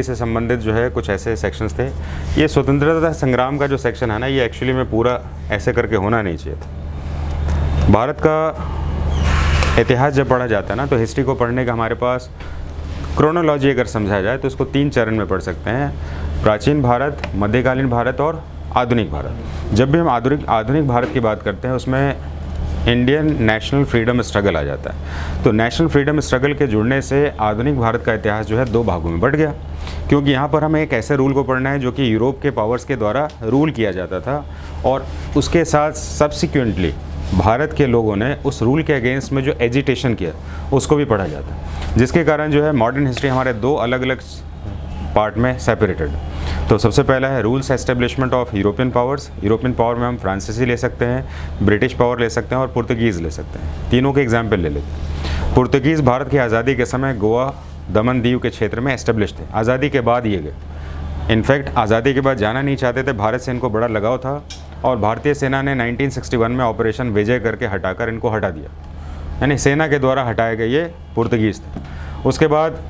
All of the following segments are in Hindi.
से संबंधित जो है कुछ ऐसे सेक्शंस थे। ये स्वतंत्रता संग्राम का जो सेक्शन है ना, ये एक्चुअली में पूरा ऐसे करके होना नहीं चाहिए था। भारत का इतिहास जब पढ़ा जाता है ना, तो हिस्ट्री को पढ़ने का हमारे पास क्रोनोलॉजी अगर समझा जाए तो उसको 3 चरण में पढ़ सकते हैं: प्राचीन भारत, मध्यकालीन भारत और आधुनिक भारत। जब भी हम आधुनिक भारत की बात करते हैं, उसमें इंडियन नेशनल फ्रीडम स्ट्रगल आ जाता है। तो नेशनल फ्रीडम स्ट्रगल के जुड़ने से आधुनिक भारत का इतिहास जो है 2 भागों में बढ़ गया, क्योंकि यहाँ पर हमें एक ऐसे रूल को पढ़ना है जो कि यूरोप के पावर्स के द्वारा रूल किया जाता था, और उसके साथ सब्सिक्वेंटली भारत के लोगों ने उस रूल के अगेंस्ट में जो एजिटेशन किया उसको भी पढ़ा जाता है, जिसके कारण जो है मॉडर्न हिस्ट्री हमारे 2 अलग अलग पार्ट में सेपरेटेड। तो सबसे पहला है rules establishment of European powers. European power में हम फ्रांसीसी ले सकते हैं, ब्रिटिश पावर ले सकते हैं और पुर्तगीज़ ले सकते हैं। तीनों के एग्जाम्पल ले लेते हैं। पुर्तगीज़ भारत की आज़ादी के समय गोवा, दमन, दीव के क्षेत्र में एस्टेब्लिश थे। आज़ादी के बाद ये गए। इनफैक्ट आज़ादी के बाद जाना नहीं चाहते थे, भारत से इनको बड़ा लगाव था, और भारतीय सेना ने 1961 में ऑपरेशन विजय करके हटाकर इनको हटा दिया, यानी सेना के द्वारा हटाए गए ये पुर्तगीज़ थे। उसके बाद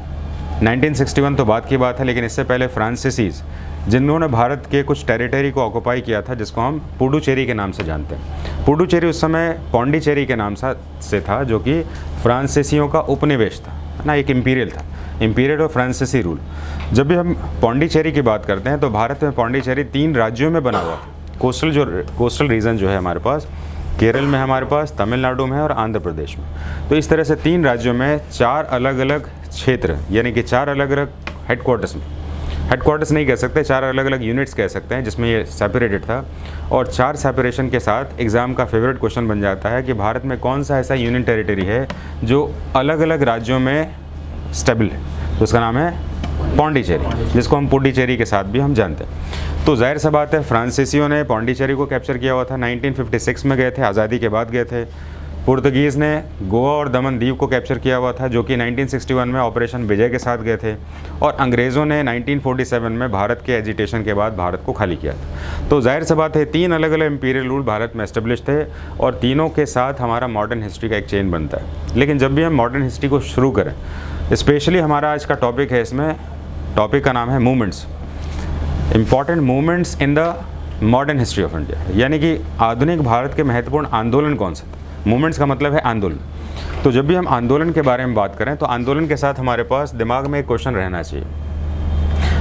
1961 तो बाद की बात है, लेकिन इससे पहले फ्रांसीसीज़, जिन्होंने भारत के कुछ टेरिटरी को ऑक्युपाई किया था, जिसको हम पुडुचेरी के नाम से जानते हैं। पुडुचेरी उस समय पौंडीचेरी के नाम से था, जो कि फ्रांसीसियों का उपनिवेश था, है ना, एक इम्पीरियल था, इम्पीरियल और फ्रांसीसी रूल। जब भी हम पौंडीचेरी की बात करते हैं तो भारत में पौंडीचेरी 3 राज्यों में बना हुआ था। कोस्टल रीजन जो है हमारे पास, केरल में हमारे पास, तमिलनाडु में और आंध्र प्रदेश में। तो इस तरह से 3 राज्यों में 4 अलग अलग क्षेत्र, यानी कि 4 अलग अलग हेडक्वार्टर्स नहीं कह सकते, 4 अलग अलग यूनिट्स कह सकते हैं, जिसमें ये सेपरेटेड था। और 4 सेपरेशन के साथ एग्ज़ाम का फेवरेट क्वेश्चन बन जाता है कि भारत में कौन सा ऐसा यूनियन टेरिटरी है जो अलग अलग राज्यों में स्टेबल है। तो उसका नाम है पौंडीचेरी, जिसको हम पुडुचेरी के साथ भी हम जानते हैं। तो जाहिर सा बात है, फ्रांसीसियों ने पौंडीचेरी को कैप्चर किया हुआ था, 1956 में गए थे, आज़ादी के बाद गए थे। पुर्तगीज़ ने गोवा और दमन दीव को कैप्चर किया हुआ था, जो कि 1961 में ऑपरेशन विजय के साथ गए थे। और अंग्रेज़ों ने 1947 में भारत के एजिटेशन के बाद भारत को खाली किया था। तो जाहिर सी बात है, 3 अलग अलग इम्पीरियल रूल भारत में एस्टेब्लिश थे, और तीनों के साथ हमारा मॉडर्न हिस्ट्री का एक चेन बनता है। लेकिन जब भी हम मॉडर्न हिस्ट्री को शुरू करें, स्पेशली हमारा आज का टॉपिक है, इसमें टॉपिक का नाम है movements, important movements in the modern history of India, यानी कि आधुनिक भारत के महत्वपूर्ण आंदोलन कौन से थे। मूवमेंट्स का मतलब है आंदोलन। तो जब भी हम आंदोलन के बारे में बात करें, तो आंदोलन के साथ हमारे पास दिमाग में एक क्वेश्चन रहना चाहिए: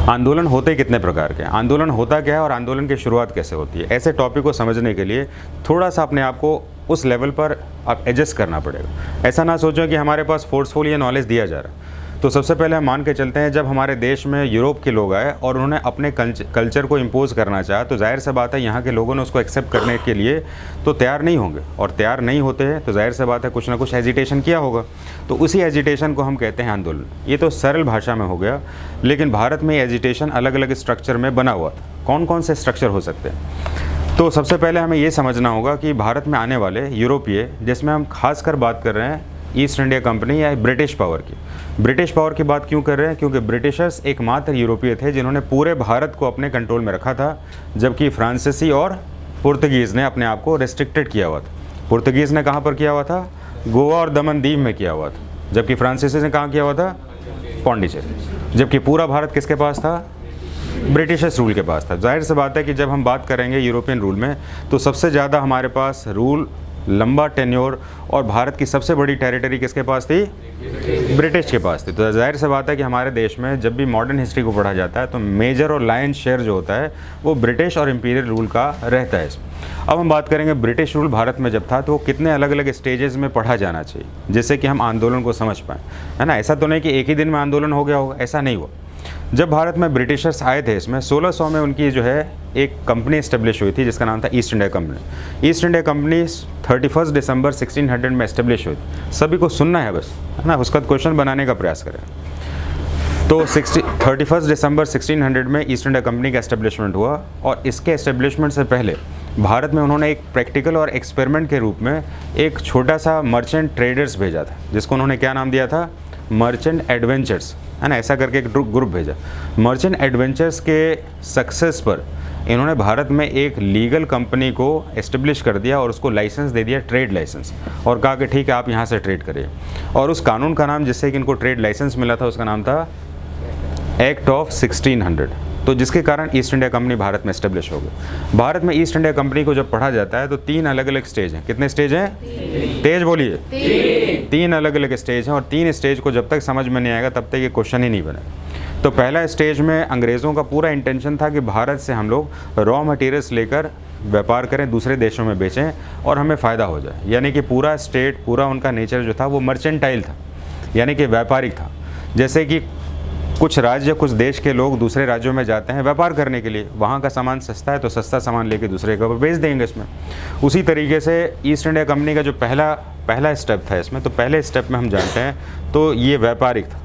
आंदोलन होते कितने प्रकार के हैं, आंदोलन होता क्या है और आंदोलन की शुरुआत कैसे होती है। ऐसे टॉपिक को समझने के लिए थोड़ा सा अपने आप को उस लेवल पर आप एडजस्ट करना पड़ेगा। ऐसा ना सोचो कि हमारे पास फोर्सफुल ये नॉलेज दिया जा रहा है। तो सबसे पहले हम मान के चलते हैं, जब हमारे देश में यूरोप के लोग आए और उन्होंने अपने कल्चर को इम्पोज करना चाहा, तो जाहिर सी बात है यहाँ के लोगों ने उसको एक्सेप्ट करने के लिए तो तैयार नहीं होंगे, और तैयार नहीं होते हैं तो जाहिर सी बात है कुछ ना कुछ एजिटेशन किया होगा। तो उसी एजिटेशन को हम कहते हैं आंदोलन। ये तो सरल भाषा में हो गया, लेकिन भारत में एजिटेशन अलग अलग स्ट्रक्चर में बना हुआ था। कौन कौन से स्ट्रक्चर हो सकते हैं? तो सबसे पहले हमें ये समझना होगा कि भारत में आने वाले यूरोपीय, जिसमें हम खासकर बात कर रहे हैं ईस्ट इंडिया कंपनी या ब्रिटिश पावर की। ब्रिटिश पावर की बात क्यों कर रहे हैं? क्योंकि ब्रिटिशर्स एकमात्र यूरोपीय थे जिन्होंने पूरे भारत को अपने कंट्रोल में रखा था, जबकि फ्रांसीसी और पुर्तगीज़ ने अपने आप को रेस्ट्रिक्टेड किया हुआ था। पुर्तगीज़ ने कहाँ पर किया हुआ था? गोवा और दमन दीव में किया हुआ था, जबकि फ्रांसीसी ने कहाँ किया हुआ था? पौंडीचेरी। जबकि पूरा भारत किसके पास था? ब्रिटिशर्स रूल के पास था। जाहिर सी बात है कि जब हम बात करेंगे यूरोपियन रूल में, तो सबसे ज़्यादा हमारे पास रूल, लंबा टेन्योर, और भारत की सबसे बड़ी टेरिटरी किसके पास थी? ब्रिटिश के पास थी। तो जाहिर सी बात है कि हमारे देश में जब भी मॉडर्न हिस्ट्री को पढ़ा जाता है, तो मेजर और लायन शेयर जो होता है वो ब्रिटिश और इम्पीरियल रूल का रहता है। अब हम बात करेंगे ब्रिटिश रूल भारत में जब था तो वो कितने अलग अलग स्टेजेस में पढ़ा जाना चाहिए, जिससे कि हम आंदोलन को समझ पाएँ, है ना। ऐसा तो नहीं कि एक ही दिन में आंदोलन हो गया होगा, ऐसा नहीं हुआ। जब भारत में ब्रिटिशर्स आए थे, इसमें 1600 में उनकी जो है एक कंपनी इस्टेब्लिश हुई थी, जिसका नाम था east India company. East India company 31 दिसंबर 1600 में इस्टेब्लिश हुई थी। सभी को सुनना है बस, है ना, उसका क्वेश्चन बनाने का प्रयास करें। तो 31 दिसंबर 1600 में ईस्ट इंडिया कंपनी का इस्टेब्लिशमेंट हुआ, और इसके इस्टेब्लिशमेंट से पहले भारत में उन्होंने एक प्रैक्टिकल और एक्सपेरिमेंट के रूप में एक छोटा सा मर्चेंट ट्रेडर्स भेजा था, जिसको उन्होंने क्या नाम दिया था? मर्चेंट एडवेंचर्स, है ना, ऐसा करके एक ग्रुप भेजा। मर्चेंट एडवेंचर्स के सक्सेस पर इन्होंने भारत में एक लीगल कंपनी को एस्टेब्लिश कर दिया और उसको लाइसेंस दे दिया, ट्रेड लाइसेंस, और कहा कि ठीक है आप यहाँ से ट्रेड करिए। और उस कानून का नाम जिससे कि इनको ट्रेड लाइसेंस मिला था, उसका नाम था एक्ट ऑफ 1600, तो जिसके कारण ईस्ट इंडिया कंपनी भारत में एस्टेब्लिश हो गई। भारत में ईस्ट इंडिया कंपनी को जब पढ़ा जाता है तो 3 अलग अलग स्टेज हैं। कितने स्टेज हैं? तेज बोलिए। 3 अलग अलग स्टेज हैं, और 3 स्टेज को जब तक समझ में नहीं आएगा तब तक ये क्वेश्चन ही नहीं बने। तो पहला स्टेज में अंग्रेज़ों का पूरा इंटेंशन था कि भारत से हम लोग रॉ मटेरियल्स लेकर व्यापार करें, दूसरे देशों में बेचें और हमें फ़ायदा हो जाए। यानी कि पूरा स्टेट, पूरा उनका नेचर जो था वो मर्चेंटाइल था, यानी कि व्यापारिक था। जैसे कि कुछ राज्य, कुछ देश के लोग दूसरे राज्यों में जाते हैं व्यापार करने के लिए, वहाँ का सामान सस्ता है तो सस्ता सामान लेके दूसरे को बेच देंगे इसमें। उसी तरीके से ईस्ट इंडिया कंपनी का जो पहला स्टेप था इसमें, तो पहले स्टेप में हम जानते हैं तो ये व्यापारिक था।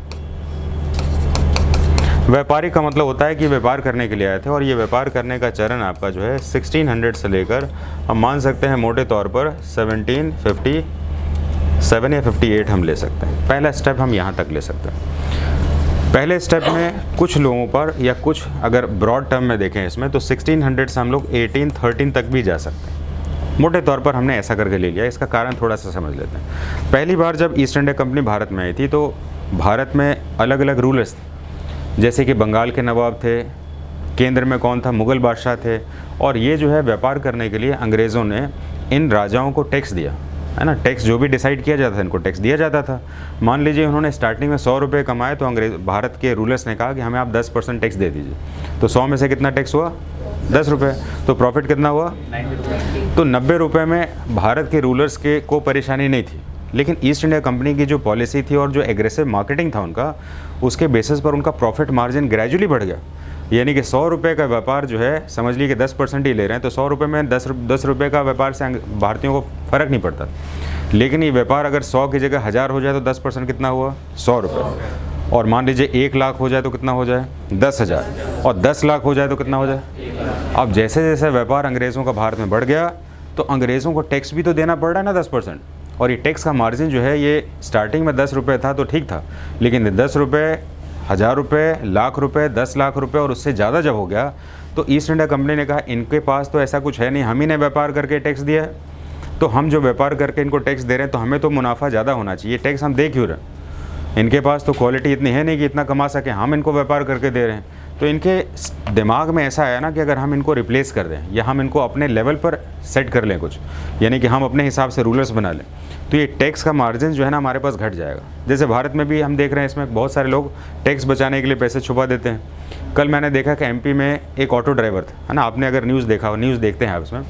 व्यापारिक का मतलब होता है कि व्यापार करने के लिए आए थे, और ये व्यापार करने का चरण आपका जो है 1600 से लेकर हम मान सकते हैं मोटे तौर पर 1757 या 58 हम ले सकते हैं। पहला स्टेप हम यहाँ तक ले सकते हैं। पहले स्टेप में कुछ लोगों पर, या कुछ अगर ब्रॉड टर्म में देखें इसमें, तो 1600 से हम लोग 1813 तक भी जा सकते हैं। मोटे तौर पर हमने ऐसा करके ले लिया। इसका कारण थोड़ा सा समझ लेते हैं। पहली बार जब ईस्ट इंडिया कंपनी भारत में आई थी तो भारत में अलग अलग रूलर्स थे, जैसे कि बंगाल के नवाब थे, केंद्र में कौन था? मुग़ल बादशाह थे। और ये जो है व्यापार करने के लिए अंग्रेज़ों ने इन राजाओं को टैक्स दिया, है ना। टैक्स जो भी डिसाइड किया जाता था इनको टैक्स दिया जाता था। मान लीजिए उन्होंने स्टार्टिंग में 100 रुपये कमाए, तो भारत के रूलर्स ने कहा कि हमें आप 10% टैक्स दे दीजिए। तो 100 में से कितना टैक्स हुआ? 10 रुपये। तो प्रॉफिट कितना हुआ? 90। तो 90 रुपये में भारत के रूलर्स को परेशानी नहीं थी। लेकिन ईस्ट इंडिया कंपनी की जो पॉलिसी थी और जो एग्रेसिव मार्केटिंग था उनका, उसके बेसिस पर उनका प्रॉफिट मार्जिन ग्रेजुअली बढ़ गया। यानी कि 100 रुपये का व्यापार जो है, समझ लीजिए कि 10% ही ले रहे हैं, तो 100 रुपये में 10 रुपये का व्यापार से भारतीयों को फ़र्क नहीं पड़ता। लेकिन ये व्यापार अगर 100 की जगह 1000 हो जाए तो 10% कितना हुआ? 100 रुपये। और मान लीजिए 1 लाख हो जाए तो कितना हो जाए? 10,000। और 10 लाख हो जाए तो कितना हो जाए? अब जैसे जैसे व्यापार अंग्रेज़ों का भारत में बढ़ गया तो अंग्रेज़ों को टैक्स भी तो देना पड़ रहा है ना 10%। और ये टैक्स का मार्जिन जो है, ये स्टार्टिंग में 10 रुपये था तो ठीक था, लेकिन 10 रुपये, 1000 रुपये, लाख रुपये, 10 लाख रुपये और उससे ज़्यादा जब हो गया तो ईस्ट इंडिया कंपनी ने कहा इनके पास तो ऐसा कुछ है नहीं, हम ही ने व्यापार करके टैक्स दिया है, तो हम जो व्यापार करके इनको टैक्स दे रहे हैं तो हमें तो मुनाफा ज़्यादा होना चाहिए। टैक्स हम दे क्यों रहे? इनके पास तो क्वालिटी इतनी है नहीं कि इतना कमा सके, हम इनको व्यापार करके दे रहे हैं। तो इनके दिमाग में ऐसा आया ना कि अगर हम इनको रिप्लेस कर दें या हम इनको अपने लेवल पर सेट कर लें कुछ, यानी कि हम अपने हिसाब से रूलर्स बना लें, तो ये टैक्स का मार्जिन जो है ना हमारे पास घट जाएगा। जैसे भारत में भी हम देख रहे हैं, इसमें बहुत सारे लोग टैक्स बचाने के लिए पैसे छुपा देते हैं। कल मैंने देखा कि एमपी में एक ऑटो ड्राइवर था, है ना, आपने अगर न्यूज़ देखा हो, न्यूज़ देखते हैं आप उसमें,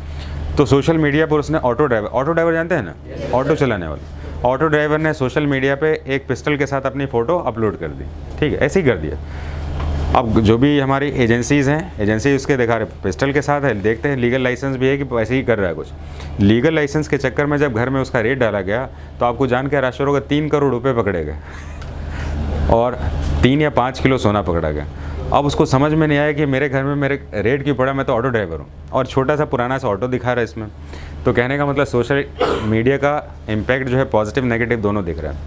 तो सोशल मीडिया पर उसने ऑटो ड्राइवर जानते हैं ना, ऑटो चलाने वाला ऑटो ड्राइवर ने सोशल मीडिया पे एक पिस्टल के साथ अपनी फ़ोटो अपलोड कर दी। ठीक है, ऐसे ही कर दिया। अब जो भी हमारी एजेंसीज़ हैं, एजेंसी उसके दिखा रहे पिस्टल के साथ है, देखते हैं लीगल लाइसेंस भी है कि ऐसे ही कर रहा है कुछ। लीगल लाइसेंस के चक्कर में जब घर में उसका रेट डाला गया तो आपको जान के आश्चर्य होगा 3 करोड़ रुपए पकड़े गए और 3 या 5 किलो सोना पकड़ा गया। अब उसको समझ में नहीं आया कि मेरे घर में मेरे रेट क्यों पड़ा, मैं तो ऑटो ड्राइवर हूँ और छोटा सा पुराना सा ऑटो दिखा रहा है इसमें। तो कहने का मतलब सोशल मीडिया का इम्पैक्ट जो है पॉजिटिव नेगेटिव दोनों दिख रहा है।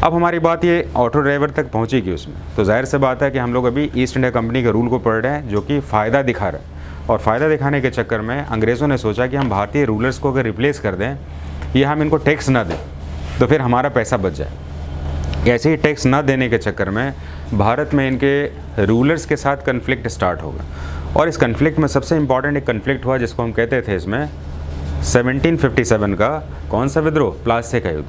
अब हमारी बात ये ऑटो ड्राइवर तक पहुंची कि उसमें, तो जाहिर से बात है कि हम लोग अभी ईस्ट इंडिया कंपनी के रूल को पढ़ रहे हैं जो कि फ़ायदा दिखा रहा है। और फ़ायदा दिखाने के चक्कर में अंग्रेज़ों ने सोचा कि हम भारतीय रूलर्स को अगर रिप्लेस कर दें या हम इनको टैक्स ना दें तो फिर हमारा पैसा बच जाए। ऐसे ही टैक्स ना देने के चक्कर में भारत में इनके रूलर्स के साथ कन्फ्लिक्ट स्टार्ट होगा। और इस कन्फ्लिक्ट में सबसे इम्पॉर्टेंट एक कन्फ्लिक्ट हुआ जिसको हम कहते थे इसमें 1757 का कौन सा विद्रोह? प्लासी का युद्ध।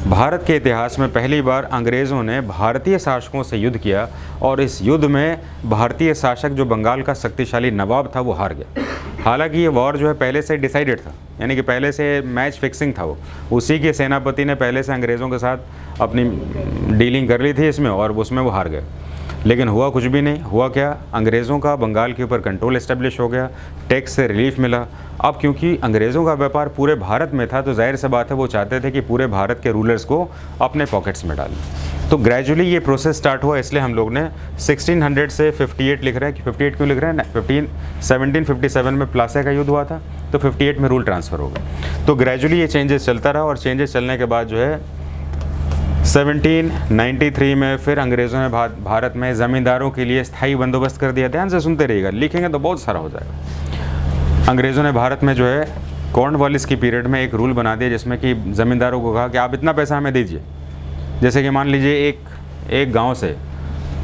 भारत के इतिहास में पहली बार अंग्रेज़ों ने भारतीय शासकों से युद्ध किया और इस युद्ध में भारतीय शासक जो बंगाल का शक्तिशाली नवाब था वो हार गया। हालांकि ये वॉर जो है पहले से डिसाइडेड था, यानी कि पहले से मैच फिक्सिंग था, वो उसी के सेनापति ने पहले से अंग्रेज़ों के साथ अपनी डीलिंग कर ली थी इसमें और उसमें वो हार गए। लेकिन हुआ कुछ भी नहीं। हुआ क्या? अंग्रेज़ों का बंगाल के ऊपर कंट्रोल एस्टेब्लिश हो गया, टैक्स से रिलीफ मिला। अब क्योंकि अंग्रेज़ों का व्यापार पूरे भारत में था तो जाहिर सी बात है वो चाहते थे कि पूरे भारत के रूलर्स को अपने पॉकेट्स में डालें। तो ग्रेजुअली ये प्रोसेस स्टार्ट हुआ, इसलिए हम लोग ने 1600 से 58 लिख रहे हैं। कि 58 क्यों लिख रहे हैं? 1757 में प्लासी का युद्ध हुआ था तो 58 में रूल ट्रांसफ़र हो गया। तो ग्रेजुअली ये चेंजेस चलता रहा और चेंजेस चलने के बाद जो है 1793 में फिर अंग्रेज़ों ने भारत में ज़मींदारों के लिए स्थायी बंदोबस्त कर दिया। ध्यान से सुनते रहिएगा, लिखेंगे तो बहुत सारा हो जाएगा। अंग्रेज़ों ने भारत में जो है कॉर्नवालिस की पीरियड में एक रूल बना दिया जिसमें कि ज़मींदारों को कहा कि आप इतना पैसा हमें दीजिए। जैसे कि मान लीजिए एक गांव से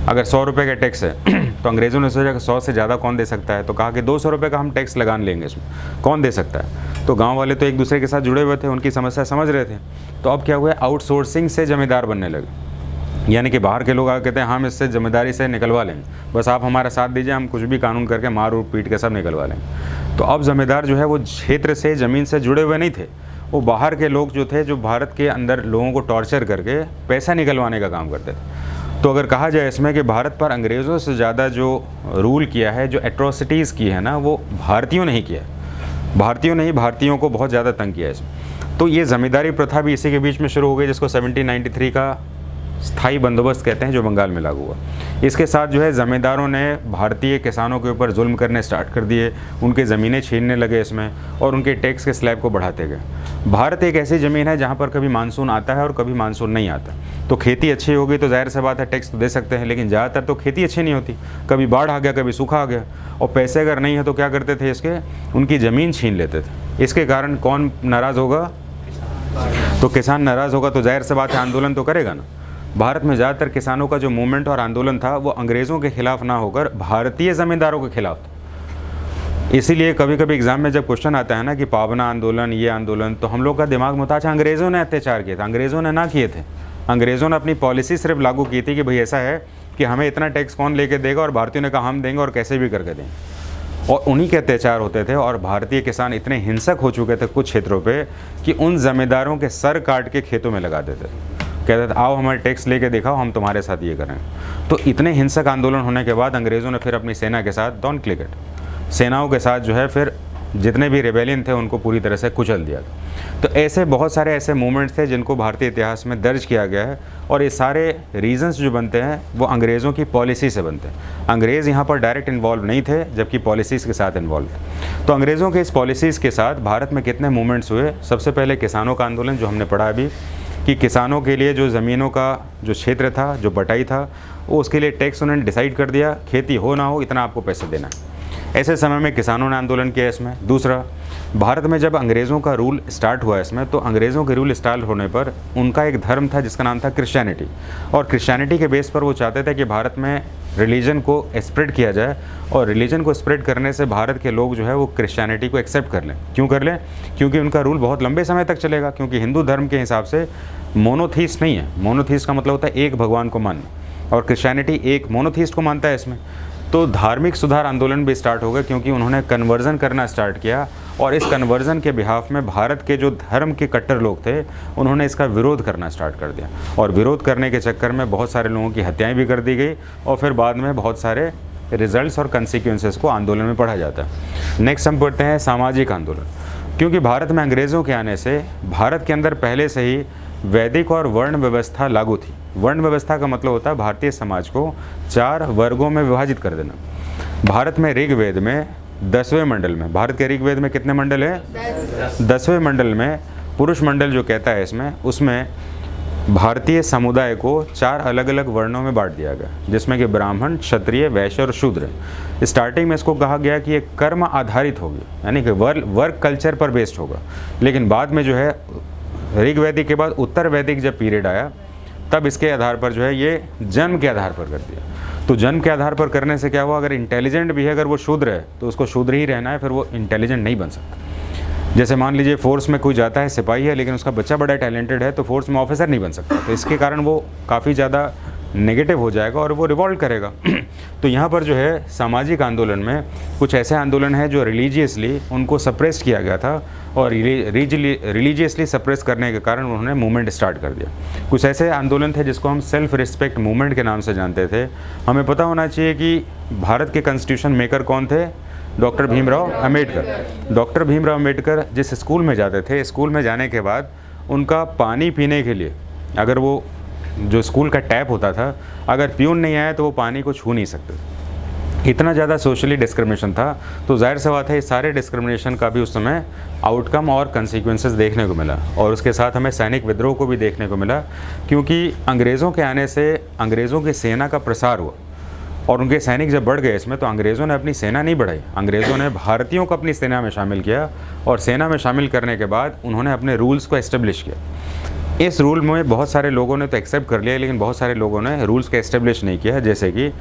अगर 100 रुपये का टैक्स है तो अंग्रेज़ों ने सोचा कि 100 से ज़्यादा कौन दे सकता है, तो कहा कि 200 रुपये का हम टैक्स लगा लेंगे, इसमें कौन दे सकता है। तो गांव वाले तो एक दूसरे के साथ जुड़े हुए थे, उनकी समस्या समझ रहे थे। तो अब क्या हुआ, आउटसोर्सिंग से ज़मींदार बनने लगे, यानी कि बाहर के लोग आके कहते हैं हम इससे ज़िम्मेदारी से निकलवा लेंगे, बस आप हमारा साथ दीजिए, हम कुछ भी कानून करके मार और पीट के सब निकलवा लेंगे। तो अब ज़मींदार जो है वो क्षेत्र से, ज़मीन से जुड़े हुए नहीं थे, वो बाहर के लोग जो थे, जो भारत के अंदर लोगों को टॉर्चर करके पैसा निकलवाने का काम करते थे। तो अगर कहा जाए इसमें कि भारत पर अंग्रेज़ों से ज़्यादा जो रूल किया है, जो एट्रोसिटीज़ की है ना, वो भारतीयों ने ही किया है। भारतीयों ने ही भारतीयों को बहुत ज़्यादा तंग किया है इसमें। तो ये ज़मींदारी प्रथा भी इसी के बीच में शुरू हो गई, जिसको 1793 का स्थाई बंदोबस्त कहते हैं, जो बंगाल में लागू हुआ। इसके साथ जो है ज़मींदारों ने भारतीय किसानों के ऊपर जुल्म करने स्टार्ट कर दिए, उनके ज़मीनें छीनने लगे इसमें, और उनके टैक्स के स्लैब को बढ़ाते गए। भारत एक ऐसी ज़मीन है जहाँ पर कभी मानसून आता है और कभी मानसून नहीं आता। तो खेती अच्छी होगी तो जाहिर सी बात है टैक्स तो दे सकते हैं, लेकिन ज़्यादातर तो खेती अच्छी नहीं होती, कभी बाढ़ आ गया, कभी सूखा आ गया, और पैसे अगर नहीं है तो क्या करते थे, इसके उनकी ज़मीन छीन लेते थे। इसके कारण कौन नाराज़ होगा, तो किसान नाराज़ होगा, तो जाहिर सी बात है आंदोलन तो करेगा ना। भारत में ज़्यादातर किसानों का जो मूवमेंट और आंदोलन था वो अंग्रेज़ों के खिलाफ ना होकर भारतीय ज़मींदारों के खिलाफ था। इसीलिए कभी कभी एग्ज़ाम में जब क्वेश्चन आता है ना कि पावना आंदोलन, ये आंदोलन, तो हम लोग का दिमाग में होता है अंग्रेज़ों ने अत्याचार किए थे। अंग्रेज़ों ने ना किए थे, अंग्रेज़ों ने अपनी पॉलिसी सिर्फ लागू की थी कि भाई ऐसा है कि हमें इतना टैक्स कौन लेके देगा, और भारतीयों ने कहा हम देंगे और कैसे भी करके देंगे। और उन्हीं के अत्याचार होते थे, और भारतीय किसान इतने हिंसक हो चुके थे कुछ क्षेत्रों पे कि उन ज़मींदारों के सर काट के खेतों में लगा देते, कहते थे आओ हमारे टैक्स लेके दिखाओ, हम तुम्हारे साथ ये करें। तो इतने हिंसक आंदोलन होने के बाद अंग्रेज़ों ने फिर अपनी सेना के साथ, डोंट क्लिक इट, सेनाओं के साथ जो है फिर जितने भी रेबेलियन थे उनको पूरी तरह से कुचल दिया। तो ऐसे बहुत सारे ऐसे मूवमेंट्स थे जिनको भारतीय इतिहास में दर्ज किया गया है, और ये सारे रीजंस जो बनते हैं वो अंग्रेज़ों की पॉलिसी से बनते हैं। अंग्रेज़ यहाँ पर डायरेक्ट इन्वॉल्व नहीं थे, जबकि पॉलिसीज़ के साथ इन्वॉल्व थे। तो अंग्रेज़ों के इस पॉलिसीज़ के साथ भारत में कितने मूवमेंट्स हुए। सबसे पहले किसानों का आंदोलन, जो हमने पढ़ा अभी, कि किसानों के लिए जो ज़मीनों का जो क्षेत्र था, जो बटाई था, वो उसके लिए टैक्स उन्होंने डिसाइड कर दिया, खेती हो ना हो इतना आपको पैसे देना है। ऐसे समय में किसानों ने आंदोलन किया इसमें। दूसरा, भारत में जब अंग्रेज़ों का रूल स्टार्ट हुआ इसमें, तो अंग्रेज़ों के रूल स्टार्ट होने पर उनका एक धर्म था जिसका नाम था क्रिश्चियनिटी, और क्रिश्चियनिटी के बेस पर वो चाहते थे कि भारत में रिलीजन को स्प्रेड किया जाए, और रिलीजन को स्प्रेड करने से भारत के लोग जो है वो क्रिश्चियनिटी को एक्सेप्ट कर लें। क्यों कर लें? क्योंकि उनका रूल बहुत लंबे समय तक चलेगा, क्योंकि हिंदू धर्म के हिसाब से मोनोथीस्ट नहीं है। मोनोथीस्ट का मतलब होता है एक भगवान को मानना, और क्रिश्चियनिटी एक मोनोथीस्ट को मानता है इसमें। तो धार्मिक सुधार आंदोलन भी स्टार्ट हो गया, क्योंकि उन्होंने कन्वर्जन करना स्टार्ट किया, और इस कन्वर्जन के बिहाफ में भारत के जो धर्म के कट्टर लोग थे उन्होंने इसका विरोध करना स्टार्ट कर दिया, और विरोध करने के चक्कर में बहुत सारे लोगों की हत्याएं भी कर दी गई, और फिर बाद में बहुत सारे रिजल्ट्स और कंसिक्वेंसेस को आंदोलन में पढ़ा जाता है। नेक्स्ट हम पढ़ते हैं सामाजिक आंदोलन। क्योंकि भारत में अंग्रेज़ों के आने से भारत के अंदर पहले से ही वैदिक और वर्ण व्यवस्था लागू थी। वर्ण व्यवस्था का मतलब होता है भारतीय समाज को 4 वर्गों में विभाजित कर देना। भारत में ऋग्वेद में 10वें मंडल में, भारत के ऋग्वेद में कितने मंडल हैं? 10वें मंडल में पुरुष मंडल जो कहता है इसमें, उसमें भारतीय समुदाय को 4 अलग अलग वर्णों में बांट दिया गया, जिसमें कि ब्राह्मण, क्षत्रिय, वैश्य और शूद्र। स्टार्टिंग में इसको कहा गया कि ये कर्म आधारित होगी, यानी कि वर्क कल्चर पर बेस्ड होगा, लेकिन बाद में जो है ऋग्वैदिक के बाद उत्तर वैदिक जब पीरियड आया, तब इसके आधार पर जो है ये जन्म के आधार पर कर दिया। तो जन्म के आधार पर करने से क्या हुआ, अगर इंटेलिजेंट भी है, अगर वो शूद्र है तो उसको शूद्र ही रहना है, फिर वो इंटेलिजेंट नहीं बन सकता। जैसे मान लीजिए फोर्स में कोई जाता है, सिपाही है, लेकिन उसका बच्चा बड़ा टैलेंटेड है, तो फोर्स में ऑफिसर नहीं बन सकता। तो इसके कारण वो काफ़ी ज़्यादा नेगेटिव हो जाएगा और वो रिवॉल्ट करेगा। तो यहाँ पर जो है सामाजिक आंदोलन में कुछ ऐसे आंदोलन हैं जो रिलीजियसली उनको सप्रेस किया गया था, और रिलीजियसली सप्रेस करने के कारण उन्होंने मूवमेंट स्टार्ट कर दिया। कुछ ऐसे आंदोलन थे जिसको हम सेल्फ रिस्पेक्ट मूवमेंट के नाम से जानते थे। हमें पता होना चाहिए कि भारत के कॉन्स्टिट्यूशन मेकर कौन थे? डॉक्टर भीमराव अम्बेडकर। डॉक्टर भीमराव अम्बेडकर जिस स्कूल में जाते थे, स्कूल में जाने के बाद उनका पानी पीने के लिए, अगर वो जो स्कूल का टैप होता था, अगर प्यून नहीं आया तो वो पानी को छू नहीं सकते। इतना ज़्यादा सोशली डिस्क्रिमिनेशन था। तो जाहिर सी बात है इस सारे डिस्क्रिमिनेशन का भी उस समय आउटकम और कंसिक्वेंसेस देखने को मिला, और उसके साथ हमें सैनिक विद्रोह को भी देखने को मिला, क्योंकि अंग्रेज़ों के आने से अंग्रेज़ों की सेना का प्रसार हुआ, और उनके सैनिक जब बढ़ गए इसमें, तो अंग्रेज़ों ने अपनी सेना नहीं बढ़ाई, अंग्रेज़ों ने भारतीयों को अपनी सेना में शामिल किया, और सेना में शामिल करने के बाद उन्होंने अपने रूल्स को एस्टेब्लिश किया। इस रूल में बहुत सारे लोगों ने तो एक्सेप्ट कर लिया, लेकिन बहुत सारे लोगों ने रूल्स का एस्टेब्लिश नहीं किया है। जैसे कि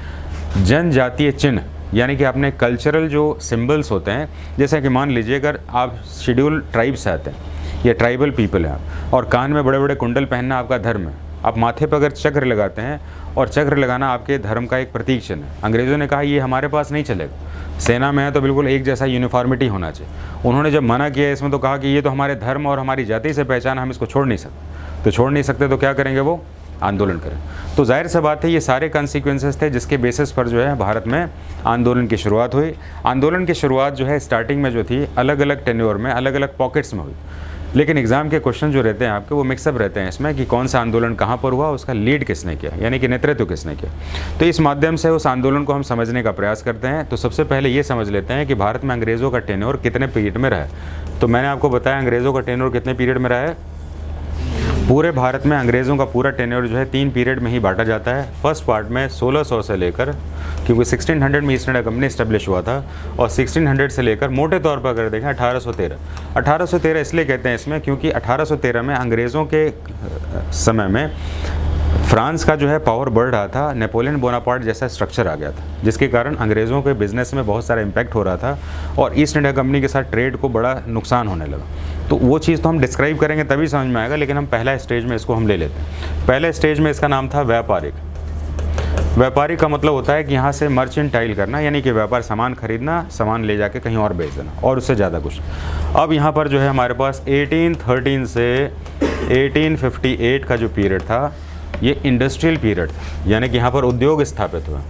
जनजातीय चिन्ह, यानी कि अपने कल्चरल जो सिंबल्स होते हैं, जैसे कि मान लीजिए अगर आप शेड्यूल ट्राइब से आते हैं या ट्राइबल पीपल हैं आप, और कान में बड़े बड़े कुंडल पहनना आपका धर्म है, आप माथे पर अगर चक्र लगाते हैं और चक्र लगाना आपके धर्म का एक प्रतीक चिन्ह है, अंग्रेज़ों ने कहा ये हमारे पास नहीं चलेगा, सेना में है तो बिल्कुल एक जैसा यूनिफॉर्मिटी होना चाहिए। उन्होंने जब मना किया इसमें तो कहा कि ये तो हमारे धर्म और हमारी जाति से पहचान, हम इसको छोड़ नहीं सकते। तो छोड़ नहीं सकते तो क्या करेंगे, वो आंदोलन करें। तो जाहिर सी बात है ये सारे कॉन्सिक्वेंसेस थे जिसके बेसिस पर जो है भारत में आंदोलन की शुरुआत हुई। आंदोलन की शुरुआत जो है स्टार्टिंग में जो थी अलग अलग टेन्योर में, अलग अलग पॉकेट्स में हुई, लेकिन एग्ज़ाम के क्वेश्चन जो रहते हैं आपके वो मिक्सअप रहते हैं इसमें कि कौन सा आंदोलन कहाँ पर हुआ, उसका लीड किसने किया, यानी कि नेतृत्व किसने किया। तो इस माध्यम से उस आंदोलन को हम समझने का प्रयास करते हैं। तो सबसे पहले ये समझ लेते हैं कि भारत में अंग्रेज़ों का टेन्योर कितने पीरियड में रहा है। तो मैंने आपको बताया अंग्रेज़ों का टेन्योर कितने पीरियड में रहा है। पूरे भारत में अंग्रेज़ों का पूरा टेन्योर जो है 3 पीरियड में ही बांटा जाता है। फर्स्ट पार्ट में 1600 से लेकर, क्योंकि 1600 में ईस्ट इंडिया कंपनी इस्टेब्लिश हुआ था, और 1600 से लेकर मोटे तौर पर अगर देखें 1813 इसलिए कहते हैं इसमें क्योंकि 1813 में अंग्रेज़ों के समय में फ्रांस का जो है पावर बढ़ रहा था, नेपोलियन बोनापार्ट जैसा स्ट्रक्चर आ गया था, जिसके कारण अंग्रेज़ों के बिज़नेस में बहुत सारा इम्पैक्ट हो रहा था और ईस्ट इंडिया कंपनी के साथ ट्रेड को बड़ा नुकसान होने लगा। तो वो चीज़ तो हम डिस्क्राइब करेंगे तभी समझ में आएगा, लेकिन हम पहला स्टेज में इसको हम ले लेते हैं। पहले स्टेज में इसका नाम था व्यापारिक। व्यापारिक का मतलब होता है कि यहाँ से मर्चेंटाइल करना, यानी कि व्यापार, सामान खरीदना, सामान ले जाके कहीं और बेच देना, और उससे ज़्यादा कुछ। अब यहाँ पर जो है हमारे पास 1813 से 1858 का जो पीरियड था ये इंडस्ट्रियल पीरियड था, यानी कि यहाँ पर उद्योग स्थापित हुआ।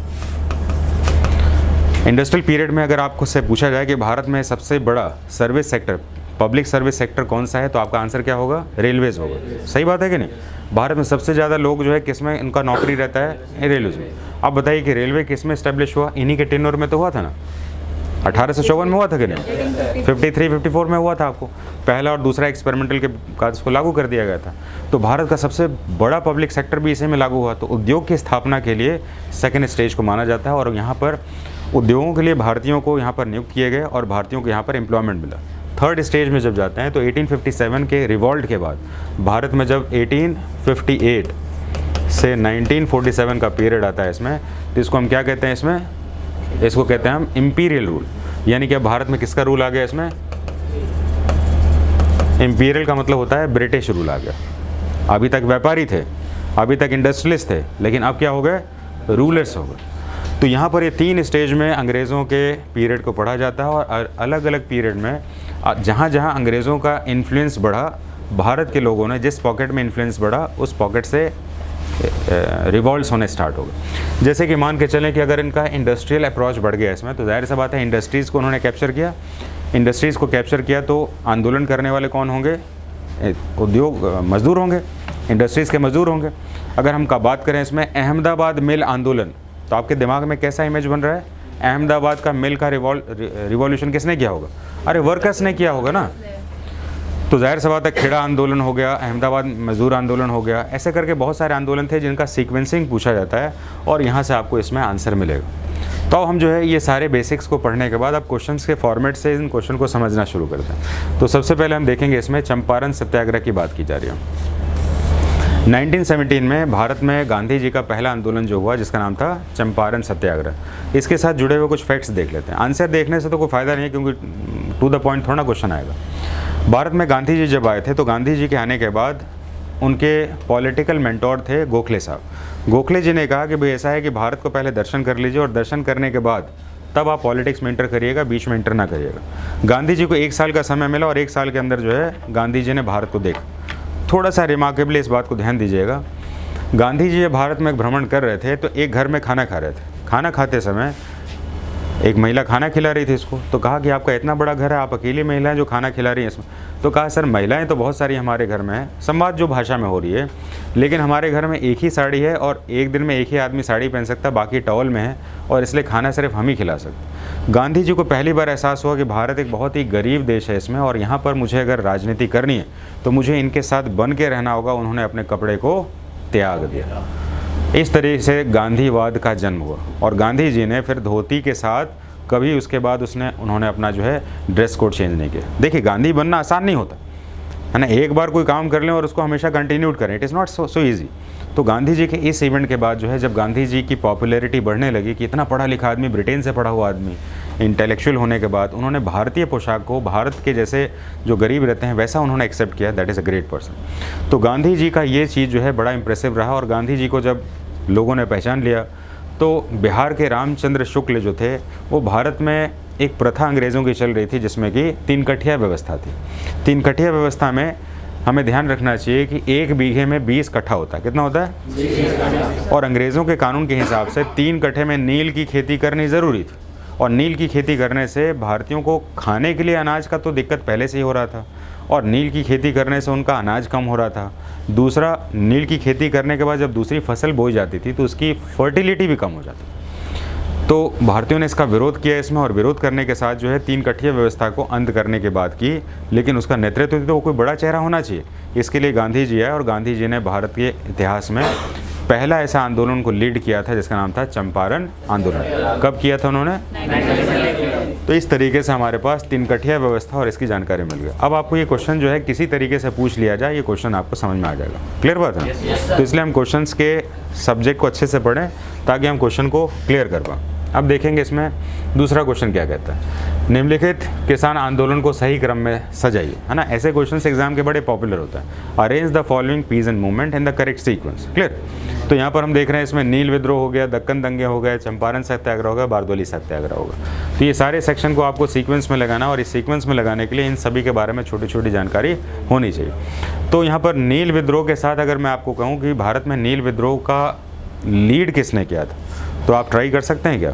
इंडस्ट्रियल पीरियड में अगर आपको से पूछा जाए कि भारत में सबसे बड़ा service sector, public service sector कौन सा है, तो आपका आंसर क्या होगा, रेलवेज़ होगा। सही बात है कि नहीं। भारत में सबसे ज़्यादा लोग जो है किस में इनका नौकरी रहता है, रेलवेज़ में। आप बताइए कि रेलवे किस में इस्टेब्लिश हुआ, इन्हीं के टेन्योर में तो हुआ था ना, 1854 में हुआ था कि नहीं, 53-54 में हुआ था। आपको पहला और दूसरा एक्सपेरिमेंटल के काज को लागू कर दिया गया था। तो भारत का सबसे बड़ा पब्लिक सेक्टर भी इसी में लागू हुआ। तो उद्योग की स्थापना के लिए सेकेंड स्टेज को माना जाता है, और यहाँ पर उद्योगों के लिए भारतीयों को यहाँ पर नियुक्त किए गए और भारतीयों को यहाँ पर एम्प्लॉयमेंट मिला। थर्ड स्टेज में जब जाते हैं तो 1857 के रिवॉल्ट के बाद भारत में जब 1858 से 1947 का पीरियड आता है इसमें, तो इसको हम क्या कहते हैं, इसको कहते हैं हम इम्पीरियल रूल। यानी कि अब भारत में किसका रूल आ गया इसमें, इम्पीरियल का मतलब होता है ब्रिटिश रूल आ गया। अभी तक व्यापारी थे, अभी तक इंडस्ट्रियलिस्ट थे, लेकिन अब क्या हो गए, रूलर्स हो गए। तो यहाँ पर ये 3 स्टेज में अंग्रेज़ों के पीरियड को पढ़ा जाता है, और अलग अलग पीरियड में जहाँ जहाँ अंग्रेज़ों का इन्फ्लुएंस बढ़ा, भारत के लोगों ने जिस पॉकेट में इन्फ्लुएंस बढ़ा उस पॉकेट से रिवॉल्ट्स होने स्टार्ट हो गए। जैसे कि मान के चलें कि अगर इनका इंडस्ट्रियल अप्रोच बढ़ गया इसमें, तो जाहिर सी बात है इंडस्ट्रीज़ को उन्होंने कैप्चर किया। इंडस्ट्रीज़ को कैप्चर किया तो आंदोलन करने वाले कौन होंगे, उद्योग मज़दूर होंगे, इंडस्ट्रीज़ के मज़दूर होंगे। अगर हम बात करें इसमें अहमदाबाद मिल आंदोलन, तो आपके दिमाग में कैसा इमेज बन रहा है, अहमदाबाद का मिल का रिवॉल्यूशन किसने किया होगा, अरे वर्कर्स ने किया होगा ना। तो जाहिर सी बात है खेड़ा आंदोलन हो गया, अहमदाबाद मजदूर आंदोलन हो गया, ऐसे करके बहुत सारे आंदोलन थे जिनका सीक्वेंसिंग पूछा जाता है, और यहाँ से आपको इसमें आंसर मिलेगा। तो हम जो है ये सारे बेसिक्स को पढ़ने के बाद अब क्वेश्चंस के फॉर्मेट से इन क्वेश्चन को समझना शुरू करते हैं। तो सबसे पहले हम देखेंगे इसमें चंपारण सत्याग्रह की बात की जा रही है। 1917 में भारत में गांधी जी का पहला आंदोलन जो हुआ जिसका नाम था चंपारण सत्याग्रह, इसके साथ जुड़े हुए कुछ फैक्ट्स देख लेते हैं। आंसर देखने से तो कोई फ़ायदा नहीं है क्योंकि टू द पॉइंट थोड़ा क्वेश्चन आएगा। भारत में गांधी जी जब आए थे तो गांधी जी के आने के बाद उनके पॉलिटिकल मेंटोर थे गोखले साहब। गोखले जी ने कहा कि भाई ऐसा है कि भारत को पहले दर्शन कर लीजिए और दर्शन करने के बाद तब आप पॉलिटिक्स में इंटर करिएगा, बीच में इंटर ना करिएगा। गांधी जी को 1 साल का समय मिला और 1 साल के अंदर जो है गांधी जी ने भारत को देखा। थोड़ा सा रिमार्केबली इस बात को ध्यान दीजिएगा, गांधी जी जब भारत में भ्रमण कर रहे थे तो एक घर में खाना खा रहे थे। खाना खाते समय एक महिला खाना खिला रही थी इसको, तो कहा कि आपका इतना बड़ा घर है, आप अकेली महिला हैं जो खाना खिला रही हैं इसमें। तो कहा सर महिलाएं तो बहुत सारी हमारे घर में हैं, संवाद जो भाषा में हो रही है, लेकिन हमारे घर में एक ही साड़ी है और एक दिन में एक ही आदमी साड़ी पहन सकता है, बाकी टॉवल में है, और इसलिए खाना सिर्फ हम ही खिला सकते। गांधी जी को पहली बार एहसास हुआ कि भारत एक बहुत ही गरीब देश है इसमें, और यहाँ पर मुझे अगर राजनीति करनी है तो मुझे इनके साथ बन के रहना होगा। उन्होंने अपने कपड़े को त्याग दिया। इस तरीके से गांधीवाद का जन्म हुआ, और गांधी जी ने फिर धोती के साथ कभी उसके बाद उन्होंने अपना जो है ड्रेस कोड चेंज नहीं किया। देखिए गांधी बनना आसान नहीं होता, है ना, एक बार कोई काम कर लें और उसको हमेशा कंटिन्यूड करें, it is not so easy. तो गांधी जी के इस इवेंट के बाद जो है, जब गांधी जी की पॉपुलैरिटी बढ़ने लगी कि इतना पढ़ा लिखा आदमी, ब्रिटेन से पढ़ा हुआ आदमी, इंटेलेक्चुअल होने के बाद उन्होंने भारतीय पोशाक को भारत के जैसे जो गरीब रहते हैं वैसा उन्होंने एक्सेप्ट किया, that is a great person. तो गांधी जी का ये चीज़ जो है बड़ा इंप्रेसिव रहा, और गांधी जी को जब लोगों ने पहचान लिया तो बिहार के रामचंद्र शुक्ल जो थे वो भारत में एक प्रथा अंग्रेज़ों की चल रही थी जिसमें कि 3 कठिया व्यवस्था थी। 3 कठिया व्यवस्था में हमें ध्यान रखना चाहिए कि 1 बीघे में 20 कट्ठा होता है। कितना होता है? और अंग्रेज़ों के कानून के हिसाब से 3 कट्ठे में नील की खेती करनी ज़रूरी थी, और नील की खेती करने से भारतीयों को खाने के लिए अनाज का तो दिक्कत पहले से ही हो रहा था, और नील की खेती करने से उनका अनाज कम हो रहा था। दूसरा, नील की खेती करने के बाद जब दूसरी फसल बोई जाती थी तो उसकी फर्टिलिटी भी कम हो जाती। तो भारतीयों ने इसका विरोध किया इसमें, और विरोध करने के साथ जो है 3 कठिया व्यवस्था को अंत करने की बात की, लेकिन उसका नेतृत्व तो कोई बड़ा चेहरा होना चाहिए। इसके लिए गांधी जी आए, और गांधी जी ने भारत के इतिहास में पहला ऐसा आंदोलन को लीड किया था जिसका नाम था चंपारण आंदोलन। कब किया था उन्होंने? तो इस तरीके से हमारे पास 3 कठिया व्यवस्था और इसकी जानकारी मिल गई। अब आपको ये क्वेश्चन जो है किसी तरीके से पूछ लिया जाए, ये क्वेश्चन आपको समझ में आ जाएगा। क्लियर बात है? तो इसलिए हम क्वेश्चंस के सब्जेक्ट को अच्छे से पढ़ें ताकि हम क्वेश्चन को क्लियर कर पाएँ। अब देखेंगे इसमें दूसरा क्वेश्चन क्या कहता है। निम्नलिखित किसान आंदोलन को सही क्रम में सजाइए, है ना। ऐसे क्वेश्चन एग्जाम के बड़े पॉपुलर होता है। Arrange the following peasant movement in the correct sequence. Clear? तो यहाँ पर हम देख रहे हैं इसमें नील विद्रोह हो गया, दक्कन दंगे हो गए, चंपारण सत्याग्रह हो गया, बारदोली सत्याग्रह होगा। तो ये सारे सेक्शन को आपको सीक्वेंस में लगाना, और इस सीक्वेंस में लगाने के लिए इन सभी के बारे में छोटी छोटी जानकारी होनी चाहिए। तो यहाँ पर नील विद्रोह के साथ अगर मैं आपको कहूँ कि भारत में नील विद्रोह का लीड किसने किया था, तो आप ट्राई कर सकते हैं क्या?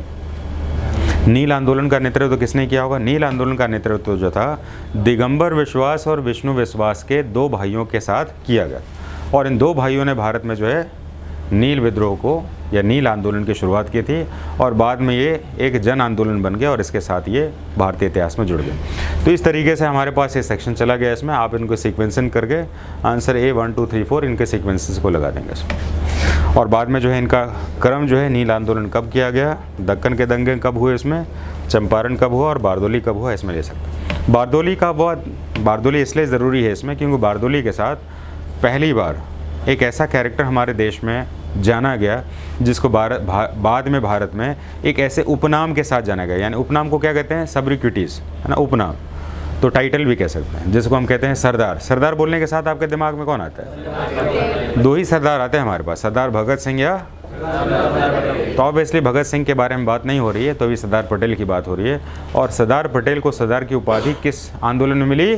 नील आंदोलन का नेतृत्व किसने किया होगा? नील आंदोलन का नेतृत्व जो था दिगंबर विश्वास और विष्णु विश्वास के 2 भाइयों के साथ किया गया, और इन 2 भाइयों ने भारत में जो है नील विद्रोह को या नील आंदोलन की शुरुआत की थी, और बाद में ये एक जन आंदोलन बन गया और इसके साथ ये भारतीय इतिहास में जुड़ गए। तो इस तरीके से हमारे पास ये सेक्शन चला गया। इसमें आप इनको सीक्वेंसिंग करके आंसर A 1 2 3 4 इनके सीक्वेंसेस को लगा देंगे इसमें, और बाद में जो है इनका क्रम जो है, नील आंदोलन कब किया गया, दक्कन के दंगे कब हुए, इसमें चंपारण कब हुआ, और बारदोली कब हुआ, इसमें ले सकते। बारदोली इसलिए ज़रूरी है इसमें क्योंकि बारदोली के साथ पहली बार एक ऐसा कैरेक्टर हमारे देश में जाना गया जिसको बाद में भारत में एक ऐसे उपनाम के साथ जाना गया। यानी उपनाम को क्या कहते हैं? सब्रिक्यूटीज, है ना, उपनाम। तो टाइटल भी कह सकते हैं, जिसको हम कहते हैं सरदार। सरदार बोलने के साथ आपके दिमाग में कौन आता है? 2 ही सरदार आते हैं हमारे पास, सरदार भगत सिंह या, तो ऑब्वियसली भगत सिंह के बारे में बात नहीं हो रही है, तो अभी सरदार पटेल की बात हो रही है। और सरदार पटेल को सरदार की उपाधि किस आंदोलन में मिली?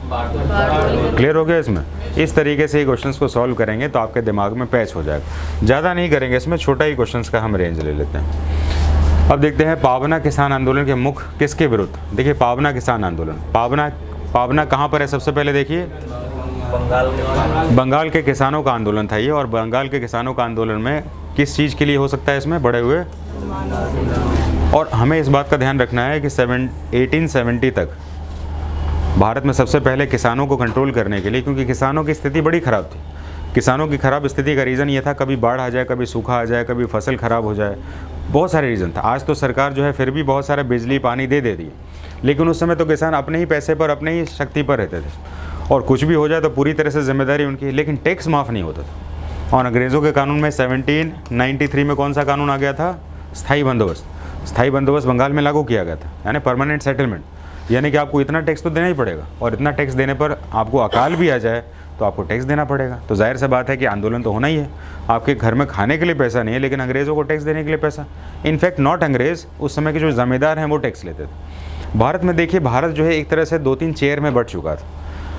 क्लियर हो गया इसमें? इस तरीके से ये क्वेश्चंस को सॉल्व करेंगे तो आपके दिमाग में पैच हो जाएगा। ज़्यादा नहीं करेंगे इसमें, छोटा ही क्वेश्चंस का हम रेंज ले लेते हैं। अब देखते हैं पावना किसान आंदोलन के मुख्य किसके विरुद्ध। देखिए पावना किसान आंदोलन, पावना कहाँ पर है? सबसे पहले देखिए बंगाल के किसानों का आंदोलन था ये, और बंगाल के किसानों का आंदोलन में किस चीज़ के लिए हो सकता है इसमें? बढ़े हुए। और हमें इस बात का ध्यान रखना है कि 1870 तक भारत में सबसे पहले किसानों को कंट्रोल करने के लिए, क्योंकि किसानों की स्थिति बड़ी ख़राब थी। किसानों की ख़राब स्थिति का रीज़न ये था कभी बाढ़ आ जाए, कभी सूखा आ जाए, कभी फसल ख़राब हो जाए, बहुत सारे रीज़न था। आज तो सरकार जो है फिर भी बहुत सारा बिजली पानी दे रही है, लेकिन उस समय तो किसान अपने ही पैसे पर, अपने ही शक्ति पर रहते थे, और कुछ भी हो जाए तो पूरी तरह से जिम्मेदारी उनकी। लेकिन टैक्स माफ़ नहीं होता था। और अंग्रेज़ों के कानून में 1793 में कौन सा कानून आ गया था? स्थायी बंदोबस्त। स्थायी बंदोबस्त बंगाल में लागू किया गया था, यानी परमानेंट सेटलमेंट। यानी कि आपको इतना टैक्स तो देना ही पड़ेगा, और इतना टैक्स देने पर आपको अकाल भी आ जाए तो आपको टैक्स देना पड़ेगा। तो जाहिर सी बात है कि आंदोलन तो होना ही है। आपके घर में खाने के लिए पैसा नहीं है, लेकिन अंग्रेज़ों को टैक्स देने के लिए पैसा। इनफैक्ट नॉट अंग्रेज़, उस समय के जो जमींदार हैं वो टैक्स लेते थे। भारत में देखिए, भारत जो है एक तरह से 2-3 चेयर में बट चुका था।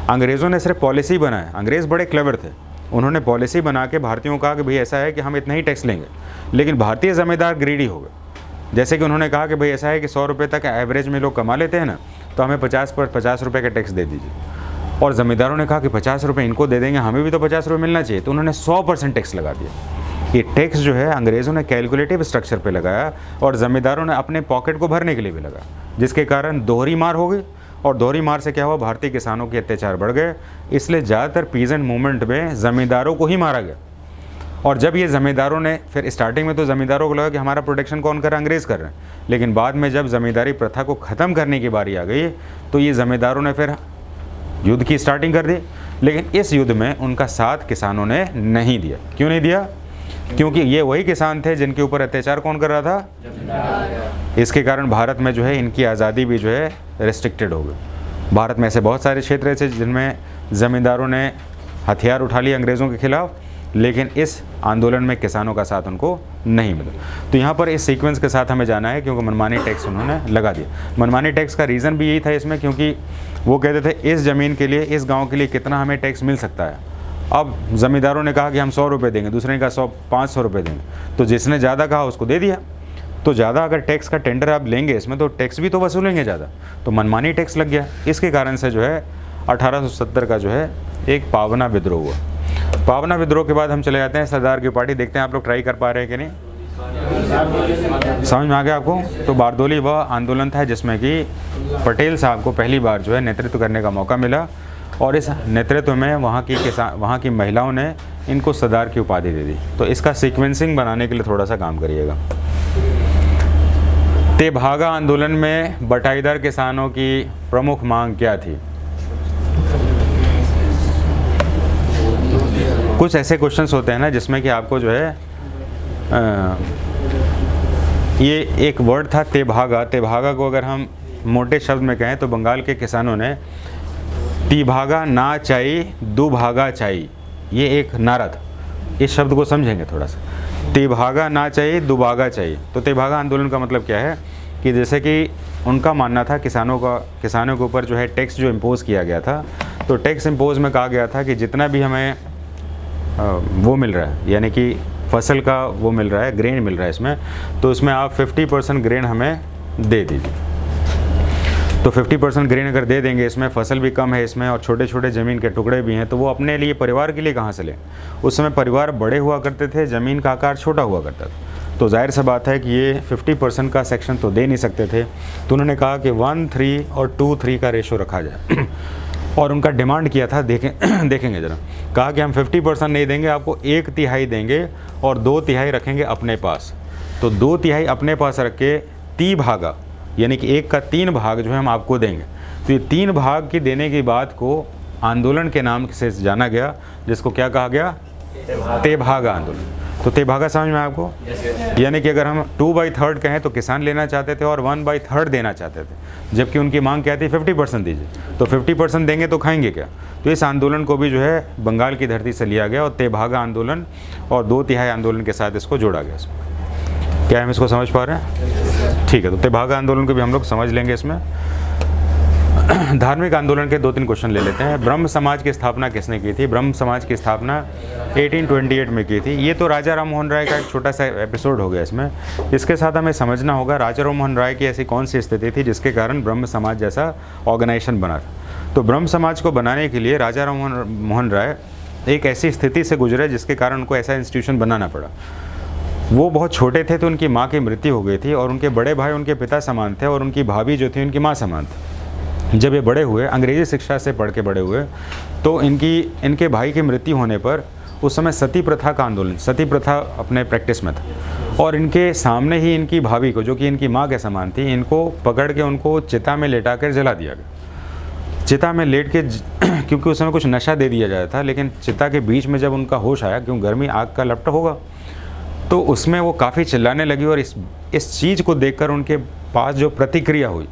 अंग्रेज़ों ने सिर्फ पॉलिसी बनाया। अंग्रेज़ बड़े क्लेवर थे, उन्होंने पॉलिसी बना के भारतीयों को कहा कि भाई ऐसा है कि हम इतना ही टैक्स लेंगे, लेकिन भारतीय जमींदार ग्रीडी हो गए। जैसे कि उन्होंने कहा कि भाई ऐसा है कि 100 रुपये तक एवरेज में लोग कमा लेते हैं ना, तो हमें 50 रुपये का टैक्स दे दीजिए। और ज़मींदारों ने कहा कि 50 रुपये इनको दे देंगे, हमें भी तो 50 रुपये मिलना चाहिए, तो उन्होंने 100% टैक्स लगा दिया। ये टैक्स जो है अंग्रेज़ों ने कैलकुलेटिव स्ट्रक्चर पे लगाया, और ज़मींदारों ने अपने पॉकेट को भरने के लिए भी लगा, जिसके कारण दोहरी मार हो गई। और दोहरी मार से क्या हुआ? भारतीय किसानों के अत्याचार बढ़ गए। इसलिए ज़्यादातर पीजेंट मूवमेंट में ज़मींदारों को ही मारा गया। और जब ये ज़मींदारों ने, फिर स्टार्टिंग में तो ज़मींदारों को लगा कि हमारा प्रोटेक्शन कौन कर रहा है? अंग्रेज़ कर रहे हैं। लेकिन बाद में जब ज़मींदारी प्रथा को ख़त्म करने की बारी आ गई, तो ये ज़मींदारों ने फिर युद्ध की स्टार्टिंग कर दी, लेकिन इस युद्ध में उनका साथ किसानों ने नहीं दिया। क्यों नहीं दिया? क्योंकि ये वही किसान थे जिनके ऊपर अत्याचार कौन कर रहा था? इसके कारण भारत में जो है इनकी आज़ादी भी जो है रिस्ट्रिक्टेड हो गई। भारत में ऐसे बहुत सारे क्षेत्र ऐसे जिनमें ज़मींदारों ने हथियार उठा लिए अंग्रेज़ों के खिलाफ, लेकिन इस आंदोलन में किसानों का साथ उनको नहीं मिला। तो यहाँ पर इस सीक्वेंस के साथ हमें जाना है, क्योंकि मनमानी टैक्स उन्होंने लगा दिया। मनमानी टैक्स का रीज़न भी यही था इसमें, क्योंकि वो कहते थे इस ज़मीन के लिए, इस गांव के लिए कितना हमें टैक्स मिल सकता है। अब ज़मींदारों ने कहा कि हम 100 रुपये देंगे, दूसरे ने कहा 500 रुपये देंगे, तो जिसने ज़्यादा कहा उसको दे दिया। तो ज़्यादा अगर टैक्स का टेंडर आप लेंगे इसमें, तो टैक्स भी तो वसूलेंगे ज़्यादा, तो मनमानी टैक्स लग गया। इसके कारण से जो है 1870 का जो है एक पावना विद्रोह हुआ। पावना विद्रोह के बाद हम चले जाते हैं सरदार की पार्टी। देखते हैं आप लोग ट्राई कर पा रहे हैं कि नहीं, समझ में आ गया आपको? तो बारदोली वह आंदोलन था जिसमें कि पटेल साहब को पहली बार जो है नेतृत्व करने का मौका मिला, और इस नेतृत्व में वहाँ की महिलाओं ने इनको सरदार की उपाधि दे दी। तो इसका सीक्वेंसिंग बनाने के लिए थोड़ा सा काम करिएगा। तेभागा आंदोलन में बटाईदार किसानों की प्रमुख मांग क्या थी? कुछ ऐसे क्वेश्चंस होते हैं ना जिसमें कि आपको जो है ये एक वर्ड था तेभागा। तेभागा को अगर हम मोटे शब्द में कहें तो बंगाल के किसानों ने तिभागा ना चाहिए दुभागा चाहिए, ये एक नारा था। इस शब्द को समझेंगे थोड़ा सा। तिभागा ना चाहिए दुभागा चाहिए। तो तेभागा आंदोलन का मतलब क्या है कि जैसे कि उनका मानना था किसानों के ऊपर जो है टैक्स जो इम्पोज़ किया गया था, तो टैक्स इम्पोज़ में कहा गया था कि जितना भी हमें वो मिल रहा है, यानी कि फसल का वो मिल रहा है, ग्रेन मिल रहा है इसमें, तो इसमें आप 50% ग्रेन हमें दे दीजिए। तो 50% ग्रेन अगर दे देंगे, इसमें फसल भी कम है इसमें और छोटे छोटे ज़मीन के टुकड़े भी हैं, तो वो अपने लिए परिवार के लिए कहाँ से लें? उस समय परिवार बड़े हुआ करते थे, ज़मीन का आकार छोटा हुआ करता था। तो जाहिर सा बात है कि ये 50% का सेक्शन तो दे नहीं सकते थे। तो उन्होंने कहा कि 1:3 और 2:3 का रेशो रखा जाए और उनका डिमांड किया था, देखेंगे ज़रा, कहा कि हम 50% नहीं देंगे, आपको 1/3 देंगे और 2/3 रखेंगे अपने पास। तो 2/3 अपने पास रख के तिभागा, यानी कि 1 का 3 भाग जो है हम आपको देंगे। तो ये 3 भाग की देने की बात को आंदोलन के नाम से जाना गया, जिसको क्या कहा गया? तेभागा आंदोलन। तो तेभागा समझ में आपको? यानी कि अगर हम 2/3 कहें तो किसान लेना चाहते थे और 1/3 देना चाहते थे, जबकि उनकी मांग क्या थी? 50% दीजिए। तो 50% देंगे तो खाएंगे क्या? तो इस आंदोलन को भी जो है बंगाल की धरती से लिया गया और तेभागा आंदोलन और 2/3 आंदोलन के साथ इसको जोड़ा गया। इसमें क्या हम इसको समझ पा रहे हैं? ठीक है, तो तेभागा आंदोलन को भी हम लोग समझ लेंगे इसमें। धार्मिक आंदोलन के 2-3 क्वेश्चन ले लेते हैं। ब्रह्म समाज की स्थापना किसने की थी? ब्रह्म समाज की स्थापना 1828 में की थी। ये तो राजा राम मोहन राय का एक छोटा सा एपिसोड हो गया इसमें। इसके साथ हमें समझना होगा राजा राम मोहन राय की ऐसी कौन सी स्थिति थी जिसके कारण ब्रह्म समाज जैसा ऑर्गेनाइजेशन बना था। तो ब्रह्म समाज को बनाने के लिए राजा राम मोहन राय एक ऐसी स्थिति से गुजरे जिसके कारण उनको ऐसा इंस्टीट्यूशन बनाना पड़ा। वो बहुत छोटे थे तो उनकी माँ की मृत्यु हो गई थी और उनके बड़े भाई उनके पिता समान थे और उनकी भाभी जो थी उनकी माँ समान थी। जब ये बड़े हुए, अंग्रेजी शिक्षा से पढ़ के बड़े हुए, तो इनके भाई की मृत्यु होने पर उस समय सती प्रथा का आंदोलन, सती प्रथा अपने प्रैक्टिस में था और इनके सामने ही इनकी भाभी को, जो कि इनकी माँ के समान थी, इनको पकड़ के उनको चिता में लेटा कर जला दिया गया। चिता में लेट के क्योंकि उस समय कुछ नशा दे दिया जाता था, लेकिन चिता के बीच में जब उनका होश आया, क्यों गर्मी आग का लपटा होगा, तो उसमें वो काफ़ी चिल्लाने लगी और इस चीज़ को देखकर उनके पास जो प्रतिक्रिया हुई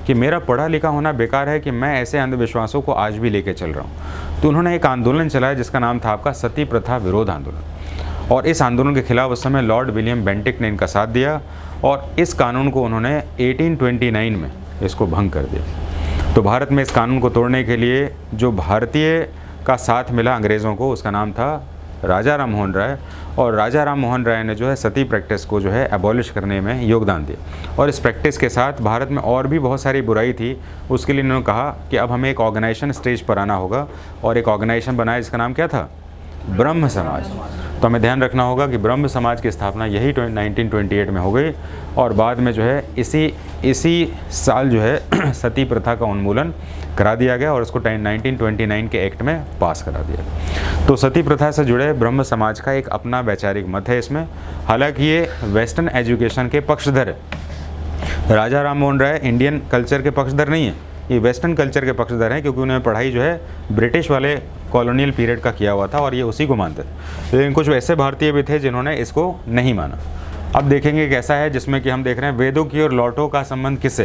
कि मेरा पढ़ा लिखा होना बेकार है कि मैं ऐसे अंधविश्वासों को आज भी लेके चल रहा हूँ। तो उन्होंने एक आंदोलन चलाया जिसका नाम था आपका सती प्रथा विरोध आंदोलन, और इस आंदोलन के खिलाफ उस समय लॉर्ड विलियम बेंटिक ने इनका साथ दिया और इस कानून को उन्होंने 1829 में इसको भंग कर दिया। तो भारत में इस कानून को तोड़ने के लिए जो भारतीय का साथ मिला अंग्रेज़ों को, उसका नाम था राजा राम मोहन राय, और राजा राम मोहन राय ने जो है सती प्रैक्टिस को जो है एबॉलिश करने में योगदान दिया। और इस प्रैक्टिस के साथ भारत में और भी बहुत सारी बुराई थी, उसके लिए इन्होंने कहा कि अब हमें एक ऑर्गेनाइजेशन स्टेज पर आना होगा और एक ऑर्गेनाइजेशन बनाया जिसका नाम क्या था? ब्रह्म समाज। तो हमें ध्यान रखना होगा कि ब्रह्म समाज की स्थापना यही 1928 में हो गई और बाद में जो है इसी साल जो है सती प्रथा का उन्मूलन करा दिया गया और उसको 1929 के एक्ट में पास करा दिया। तो सती प्रथा से जुड़े ब्रह्म समाज का एक अपना वैचारिक मत है इसमें। हालांकि ये वेस्टर्न एजुकेशन के पक्षधर है। राजा राम मोहन राय इंडियन कल्चर के पक्षधर नहीं है, ये वेस्टर्न कल्चर के पक्षधर हैं, क्योंकि उन्होंने पढ़ाई जो है ब्रिटिश वाले कॉलोनियल पीरियड का किया हुआ था और ये उसी को मानते थे। लेकिन कुछ वैसे भारतीय भी थे जिन्होंने इसको नहीं माना। अब देखेंगे कैसा है, जिसमें कि हम देख रहे हैं वेदों की और लौटों का संबंध किससे,